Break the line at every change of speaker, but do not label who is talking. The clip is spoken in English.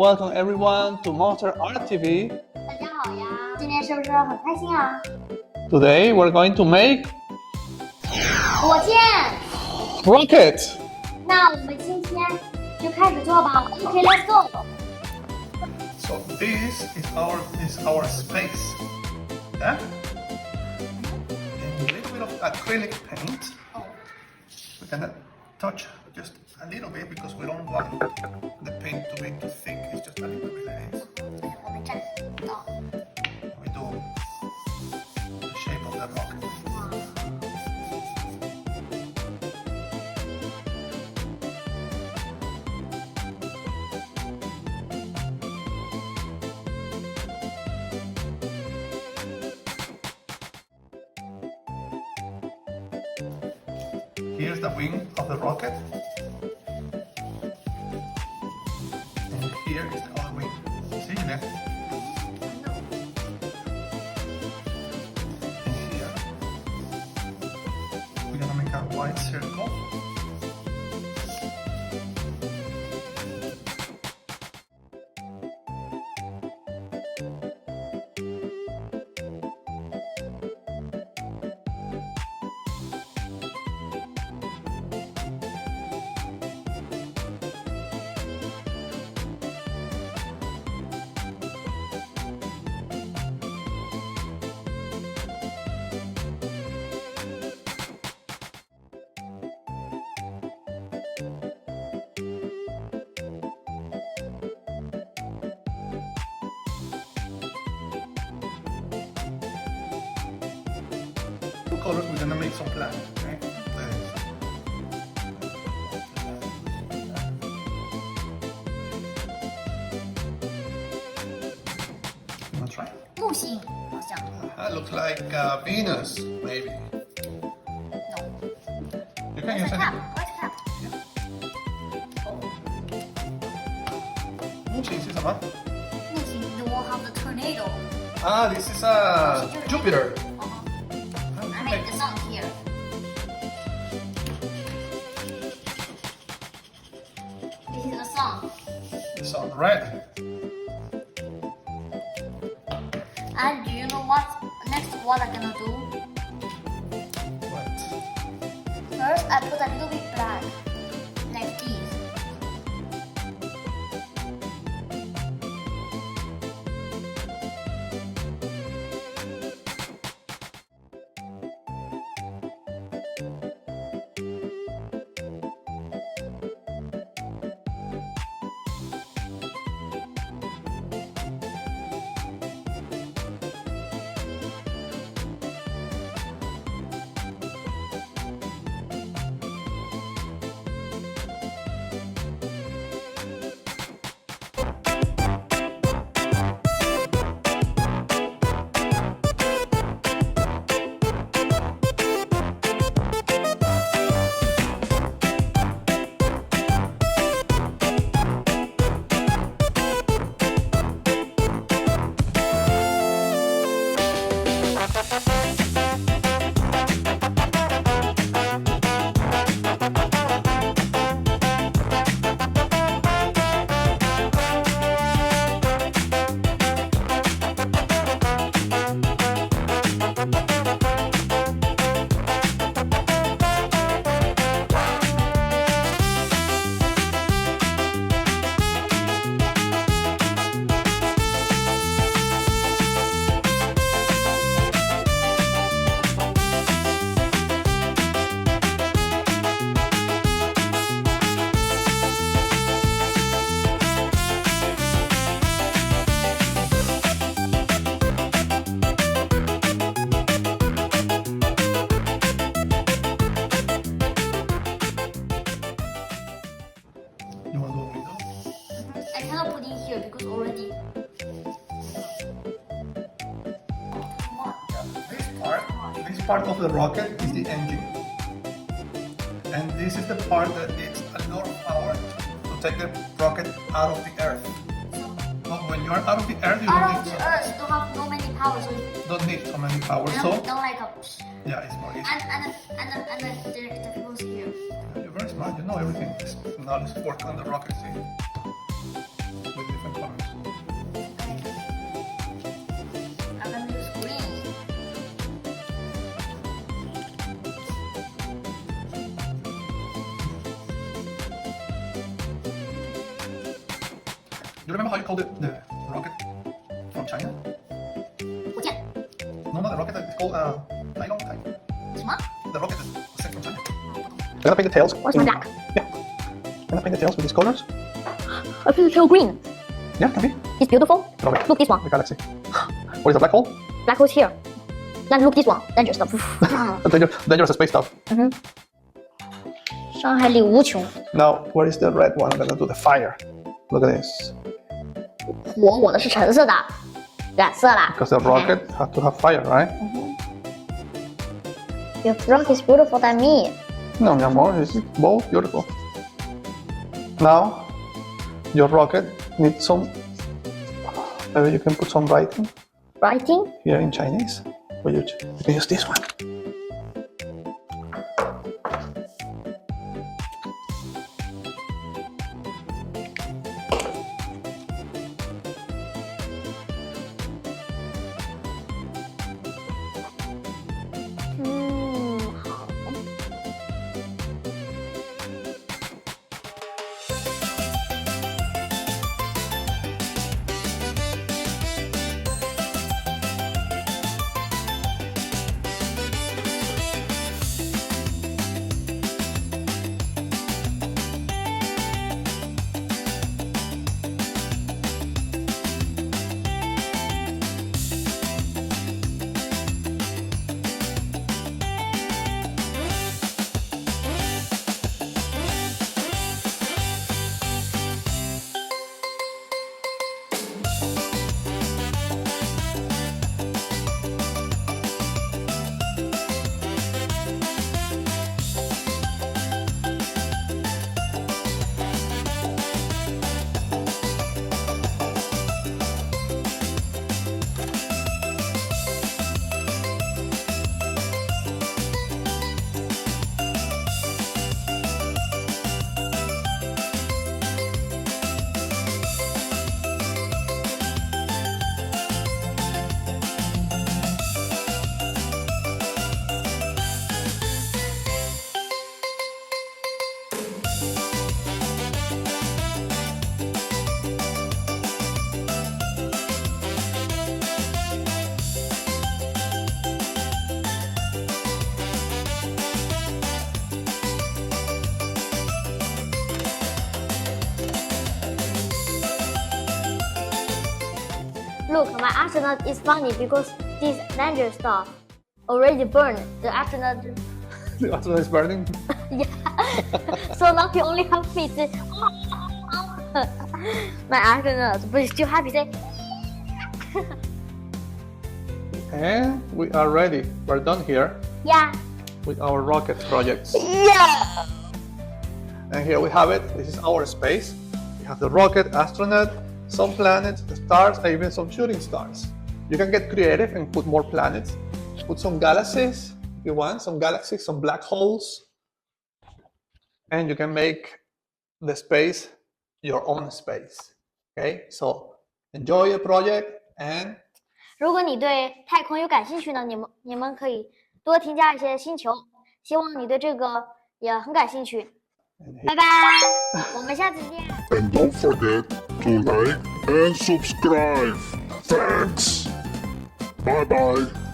welcome everyone to Motor Art TV.
大家好呀，今天是不是很开心啊？
Today we're going to make
火箭，
rocket.
那我们今天就开始做吧。Okay, let's go.
So this is our space. Yeah? And a little bit of acrylic paint. We're gonna touch just a little bit because we don't want the paint to be too thick. It's just a little bit like this.
我们站到。
We do the shape of the rocket. Here's the wing of the rocket. And here is the other wing. See there? And here, we're gonna make a white circle. Two colors, we're gonna make some plans, okay? You wanna try?
木星好像
That looks like Venus, maybe.
no。
You can use
Let's
it.
tap. Let's tap.
木星是什么？
木星 the one have the tornado.
This is Jupiter.
I made the sun here. This is the sun.
It's on red.
And do you know what? Next, what I'm gonna do?
What?
First, I put a little bit black, like this.
You want to do a window?
I cannot put in here because already. Come on.
This part of the rocket is the engine. And this is the part that needs a lot of power to take the rocket out of the earth. But when you are out of the earth, you
Out of the earth don't have no many powers. So
don't need so many power.
and
So
don't like a.
yeah, it's more easy.
And the people's here.
You're very smart. You know everything. Now let's work on the rocket, see? With different you remember how you called it the rocket from China?
火箭
No, the rocket is called nylon type.
什么
The rocket is sent from China. I'm gonna paint the tails.
Where's my black?
Yeah. I'm gonna paint the tails with these colors.
I feel tail green.
Yeah, can be.
It's beautiful.
Love it.
Look this one.
The galaxy. What is the black hole?
Black hole's here. Then look this one. Dangerous stuff.
Dangerous space stuff.
伤害力无穷。
Now, where is the red one? I'm gonna do the fire. Look at this.
火，我的是橙色的，染色啦。
Because the rocket has to have fire, right?
Your rocket is beautiful than me.
No, mi amor, it's both beautiful. Now, your rocket needs some. Maybe you can put some writing
Writing?
here in Chinese. Or you can use this one.
Look, my astronaut is funny because this dangerous stuff already burned. The astronaut.
The astronaut is burning.
Yeah. So now he only have feet. My astronaut, but he's still happy. Say.
And we are ready. We're done here
Yeah.
with our rocket projects.
Yeah.
And here we have it. This is our space. We have the rocket, astronaut, some planets, the stars, and even some shooting stars. You can get creative and put more planets. Put some galaxies if you want, some galaxies, some black holes. And you can make the space your own space. Okay, so enjoy your project and
如果你对太空有感兴趣呢，你们可以多添加一些星球。希望你对这个也很感兴趣。拜拜，我们下次见。
And don't forget to like and subscribe. Thanks. Bye bye.